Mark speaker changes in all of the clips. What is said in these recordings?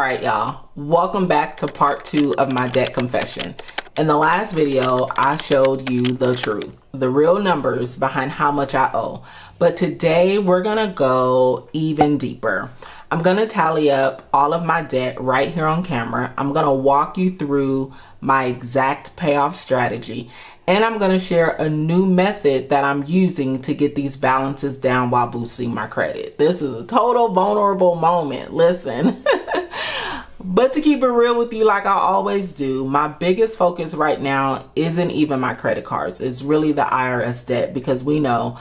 Speaker 1: right, y'all, welcome back to part 2 of my debt confession. In the last video, I showed you the truth, the real numbers behind how much I owe. But today we're gonna go even deeper. I'm gonna tally up all of my debt right here on camera. I'm gonna walk you through my exact payoff strategy, and I'm gonna share a new method that I'm using to get these balances down while boosting my credit. This is a total vulnerable moment, listen. But to keep it real with you, like I always do, my biggest focus right now isn't even my credit cards. It's really the IRS debt, because we know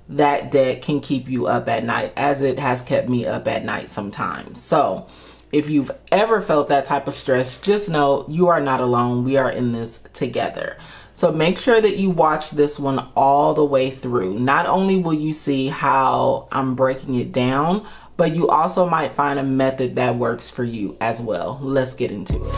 Speaker 1: that debt can keep you up at night, as it has kept me up at night sometimes. So if you've ever felt that type of stress, just know you are not alone. We are in this together. So make sure that you watch this one all the way through. Not only will you see how I'm breaking it down, but you also might find a method that works for you as well. Let's get into it.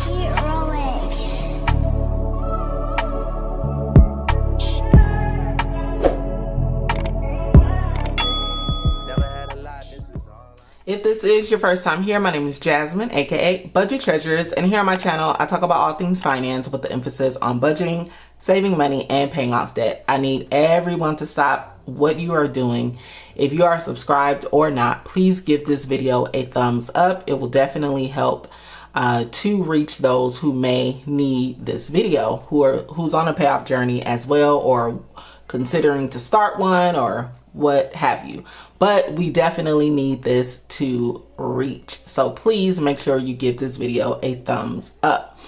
Speaker 1: If this is your first time here, my name is Jasmine, aka Budget Treasures, and here on my channel, I talk about all things finance with the emphasis on budgeting, saving money, and paying off debt. I need everyone to stop what you are doing. If you are subscribed or not, please give this video a thumbs up. It will definitely help to reach those who may need this video, who's on a payoff journey as well, or considering to start one, or what have you. But we definitely need this to reach. So please make sure you give this video a thumbs up.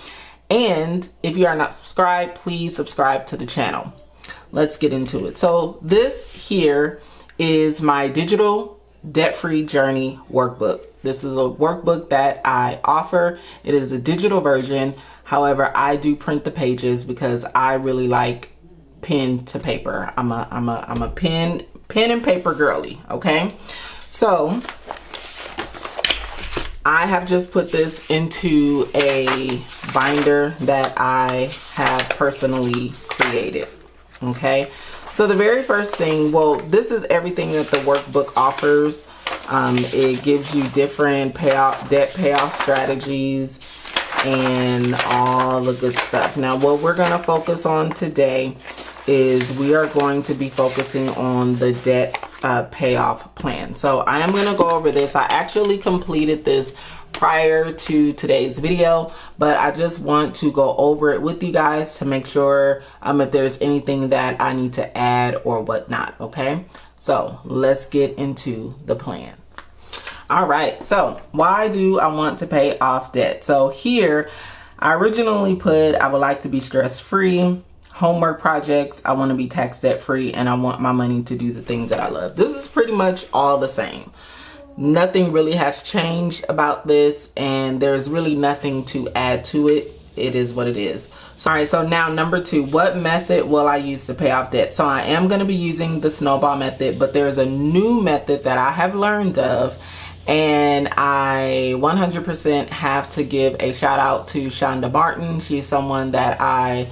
Speaker 1: And if you are not subscribed, please subscribe to the channel. Let's get into it. So this here is my digital debt-free journey workbook. This is a workbook that I offer. It is a digital version. However, I do print the pages because I really like pen to paper. I'm a pen and paper girly, okay? So I have just put this into a binder that I have personally created, okay? So the very first thing, well, this is everything that the workbook offers. It gives you different debt payoff strategies and all the good stuff. Now, what we're gonna focus on today is we are going to be focusing on the debt payoff plan. So I am going to go over this. I actually completed this prior to today's video, but I just want to go over it with you guys to make sure if there's anything that I need to add or whatnot. Okay, so let's get into the plan. All right, so why do I want to pay off debt? So here I originally put I would like to be stress-free, homework projects, I want to be tax debt free, and I want my money to do the things that I love. This is pretty much all the same. Nothing really has changed about this, and there's really nothing to add to it. It is what it is. All right, so now number 2, what method will I use to pay off debt? So I am going to be using the snowball method, but there's a new method that I have learned of, and I 100% have to give a shout out to Shonda Martin. She's someone that I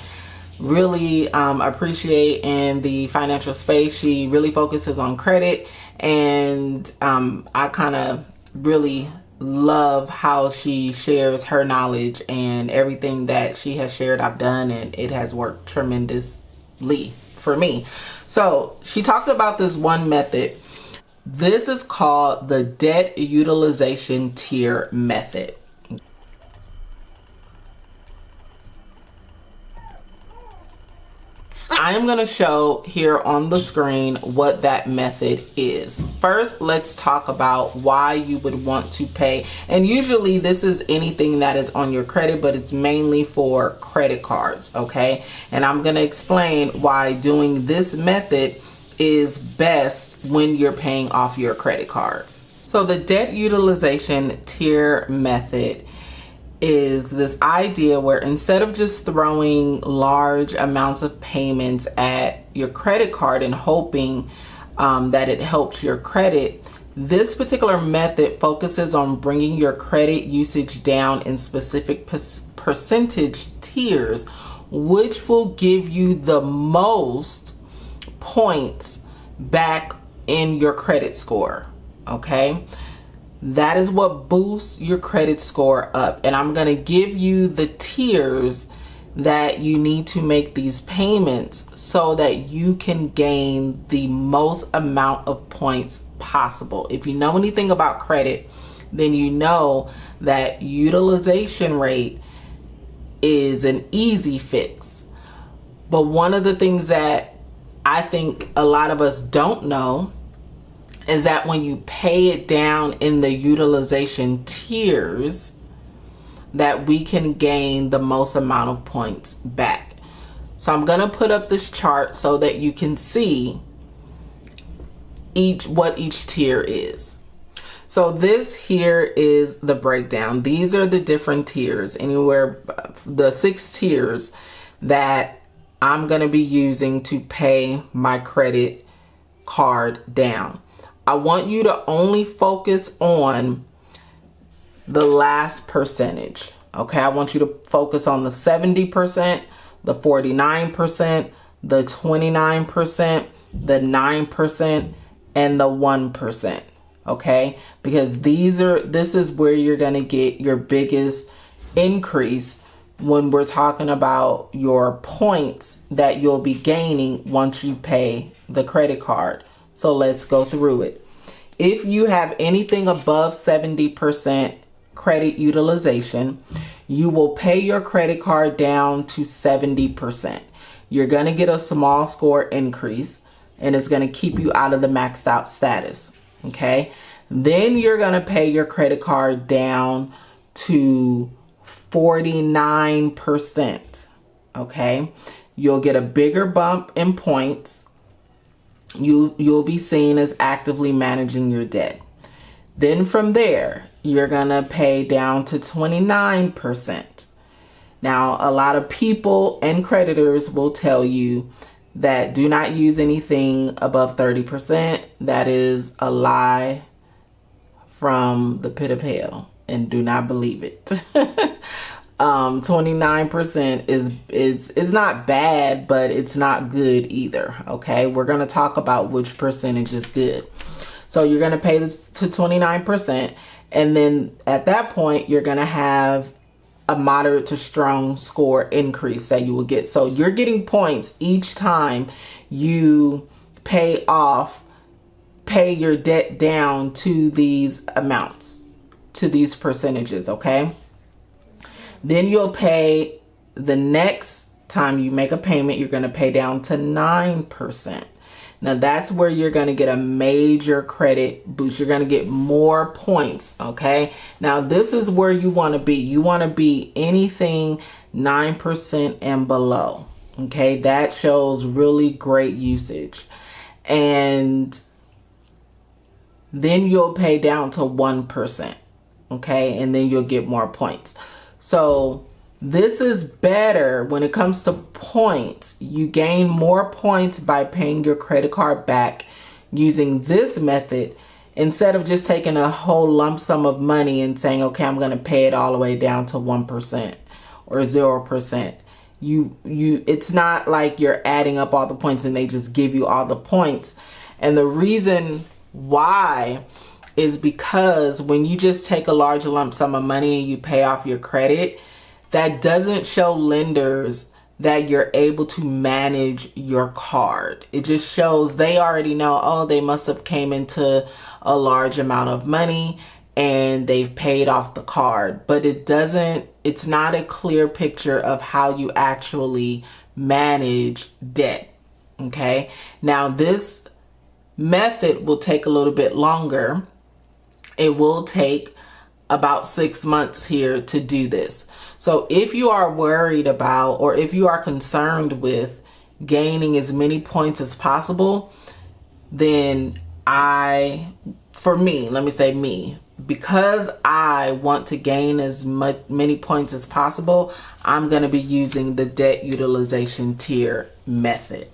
Speaker 1: really appreciate in the financial space. She really focuses on credit, and I kind of really love how she shares her knowledge, and everything that she has shared I've done, and it has worked tremendously for me. So she talks about this one method. This is called the debt utilization tier method. I am going to show here on the screen what that method is. First, let's talk about why you would want to pay. And usually this is anything that is on your credit, but it's mainly for credit cards, okay? And I'm going to explain why doing this method is best when you're paying off your credit card. So the debt utilization tier method is this idea where instead of just throwing large amounts of payments at your credit card and hoping that it helps your credit, this particular method focuses on bringing your credit usage down in specific percentage tiers, which will give you the most points back in your credit score. Okay, that is what boosts your credit score up. And I'm going to give you the tiers that you need to make these payments so that you can gain the most amount of points possible. If you know anything about credit, then you know that utilization rate is an easy fix. But one of the things that I think a lot of us don't know is that when you pay it down in the utilization tiers, that we can gain the most amount of points back. So I'm going to put up this chart so that you can see what each tier is. So this here is the breakdown. These are the different tiers, anywhere, the 6 tiers that I'm going to be using to pay my credit card down. I want you to only focus on the last percentage. Okay, I want you to focus on the 70%, the 49%, the 29%, the 9%, and the 1%. Okay, because this is where you're going to get your biggest increase when we're talking about your points that you'll be gaining once you pay the credit card. So let's go through it. If you have anything above 70% credit utilization, you will pay your credit card down to 70%. You're going to get a small score increase, and it's going to keep you out of the maxed out status. Okay. Then you're going to pay your credit card down to 49%. Okay. You'll get a bigger bump in points. You'll be seen as actively managing your debt. Then from there, you're going to pay down to 29%. Now, a lot of people and creditors will tell you that do not use anything above 30%. That is a lie from the pit of hell, and do not believe it. 29% is not bad, but it's not good either. Okay, we're going to talk about which percentage is good. So you're going to pay this to 29%, and then at that point you're going to have a moderate to strong score increase that you will get. So you're getting points each time you pay your debt down to these amounts, to these percentages. Okay. Then you'll pay, the next time you make a payment, you're going to pay down to 9%. Now that's where you're going to get a major credit boost. You're going to get more points. Okay. Now this is where you want to be. You want to be anything 9% and below. Okay. That shows really great usage. And then you'll pay down to 1%. Okay. And then you'll get more points. So this is better when it comes to points. You gain more points by paying your credit card back using this method instead of just taking a whole lump sum of money and saying, okay, I'm going to pay it all the way down to 1% or 0%. It's not like you're adding up all the points and they just give you all the points. And the reason why is because when you just take a large lump sum of money and you pay off your credit, that doesn't show lenders that you're able to manage your card. It just shows they already know, oh, they must have came into a large amount of money and they've paid off the card. But it's not a clear picture of how you actually manage debt. Okay. Now this method will take a little bit longer. It will take about 6 months here to do this. So if you are worried about, or if you are concerned with gaining as many points as possible, then because I want to gain as many points as possible, I'm going to be using the debt utilization tier method.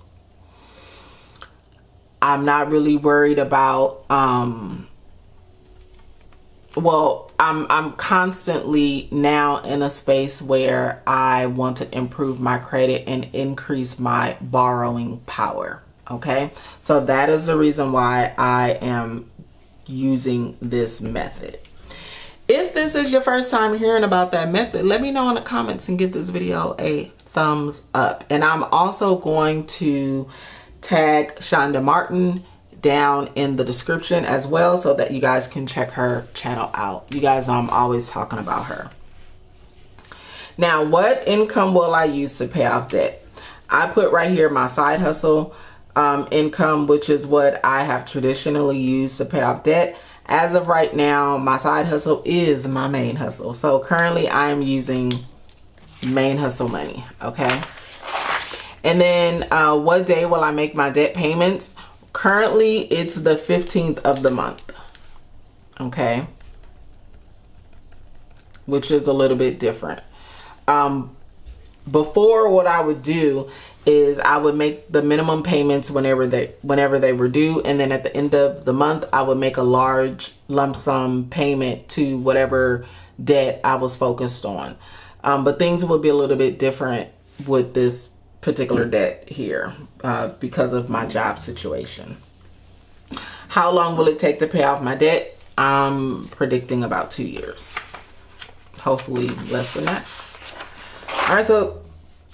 Speaker 1: I'm not really worried about, I'm constantly now in a space where I want to improve my credit and increase my borrowing power. Okay. So that is the reason why I am using this method. If this is your first time hearing about that method, let me know in the comments and give this video a thumbs up. And I'm also going to tag Shonda Martin down in the description as well, so that you guys can check her channel out. You guys know I'm always talking about her. Now, what income will I use to pay off debt? I put right here my side hustle income, which is what I have traditionally used to pay off debt. As of right now, my side hustle is my main hustle. So currently I am using main hustle money, okay? And then what day will I make my debt payments? Currently, it's the 15th of the month, okay? Which is a little bit different. Before, what I would do is I would make the minimum payments whenever they were due, and then at the end of the month I would make a large lump sum payment to whatever debt I was focused on. But things will be a little bit different with this particular debt here because of my job situation. How long will it take to pay off my debt? I'm predicting about 2 years. Hopefully less than that. All right, so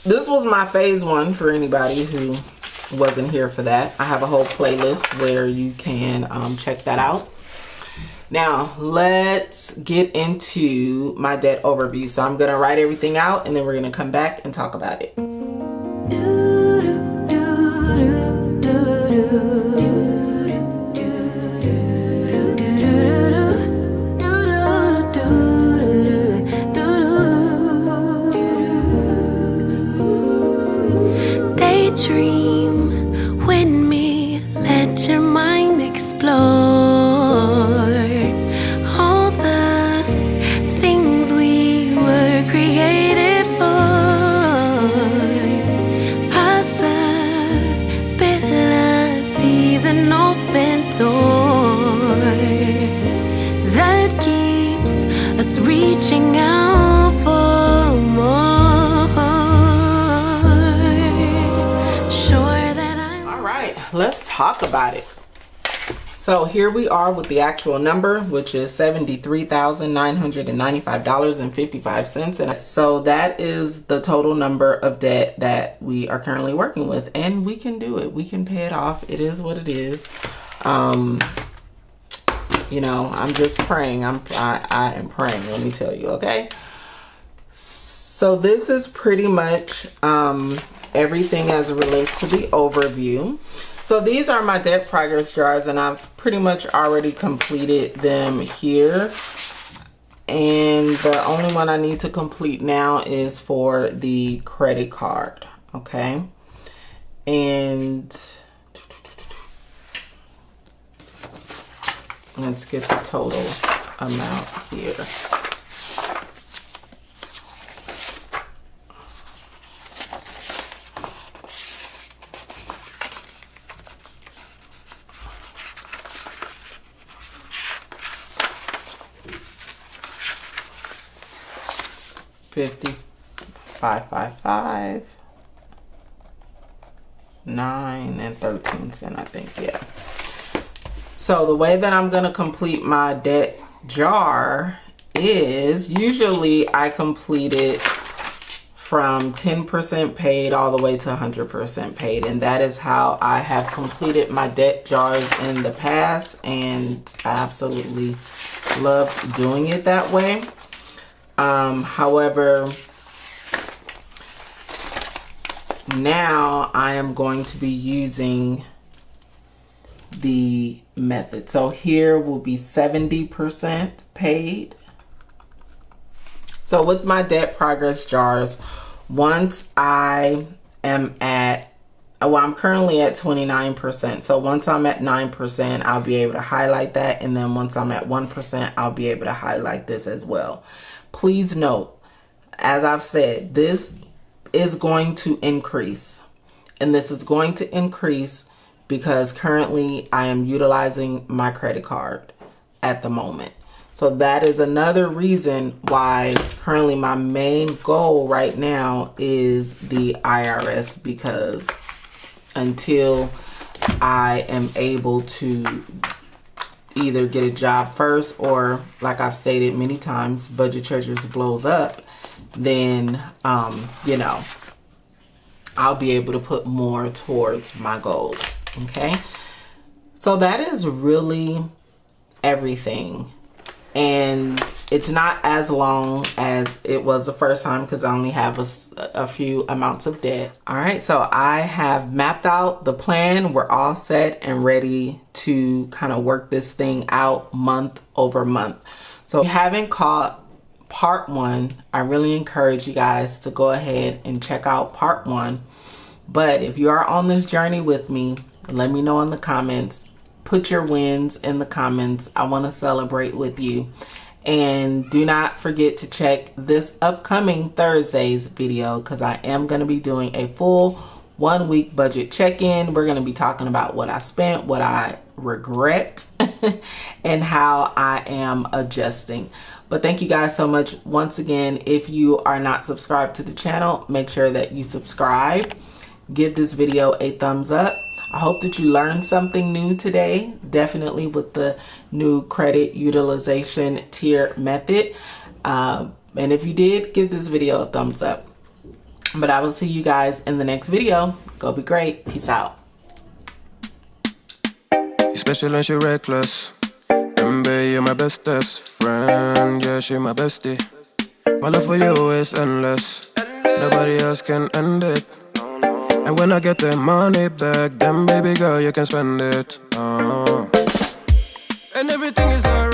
Speaker 1: this was my phase 1 for anybody who wasn't here for that. I have a whole playlist where you can check that out. Now, let's get into my debt overview. So I'm going to write everything out, and then we're going to come back and talk about it.
Speaker 2: Dream with me, let your mind explore all the things we were created for. Possibilities, an open door that keeps us reaching out for more.
Speaker 1: Let's talk about it. So here we are with the actual number, which is $73,995.55. And so that is the total number of debt that we are currently working with. And we can do it. We can pay it off. It is what it is. You know, I'm just praying. I am praying, let me tell you, okay? So this is pretty much everything as it relates to the overview. So these are my debt progress jars, and I've pretty much already completed them here. And the only one I need to complete now is for the credit card, okay? And let's get the total amount here. $55.55, 9 and 13 cents, I think. Yeah. So the way that I'm gonna complete my debt jar is, usually I complete it from 10% paid all the way to 100% paid, and that is how I have completed my debt jars in the past, and I absolutely love doing it that way. However, now I am going to be using the method. So here will be 70% paid. So with my debt progress jars, once I am at, well, I'm currently at 29%. So once I'm at 9%, I'll be able to highlight that. And then once I'm at 1%, I'll be able to highlight this as well. Please note, as I've said, this is going to increase, and this is going to increase because currently I am utilizing my credit card at the moment. So that is another reason why currently my main goal right now is the IRS, because until I am able to either get a job first, or like I've stated many times, Budget Treasures blows up, then you know, I'll be able to put more towards my goals. Okay, so that is really everything. And it's not as long as it was the first time because I only have a few amounts of debt. All right, so I have mapped out the plan. We're all set and ready to kind of work this thing out month over month. So if you haven't caught part 1, I really encourage you guys to go ahead and check out part 1. But if you are on this journey with me, let me know in the comments. Put your wins in the comments. I want to celebrate with you. And do not forget to check this upcoming Thursday's video, because I am going to be doing a full 1-week budget check-in. We're going to be talking about what I spent, what I regret, and how I am adjusting. But thank you guys so much. Once again, if you are not subscribed to the channel, make sure that you subscribe. Give this video a thumbs up. I hope that you learned something new today, definitely with the new credit utilization tier method. And if you did, give this video a thumbs up. But I will see you guys in the next video. Go be great. Peace out.
Speaker 3: You're special and she reckless. Remember, you're my bestest friend. Yeah, she my bestie. My love for you is endless. Nobody else can end it. And when I get the money back, then baby girl, you can spend it. And everything is alright.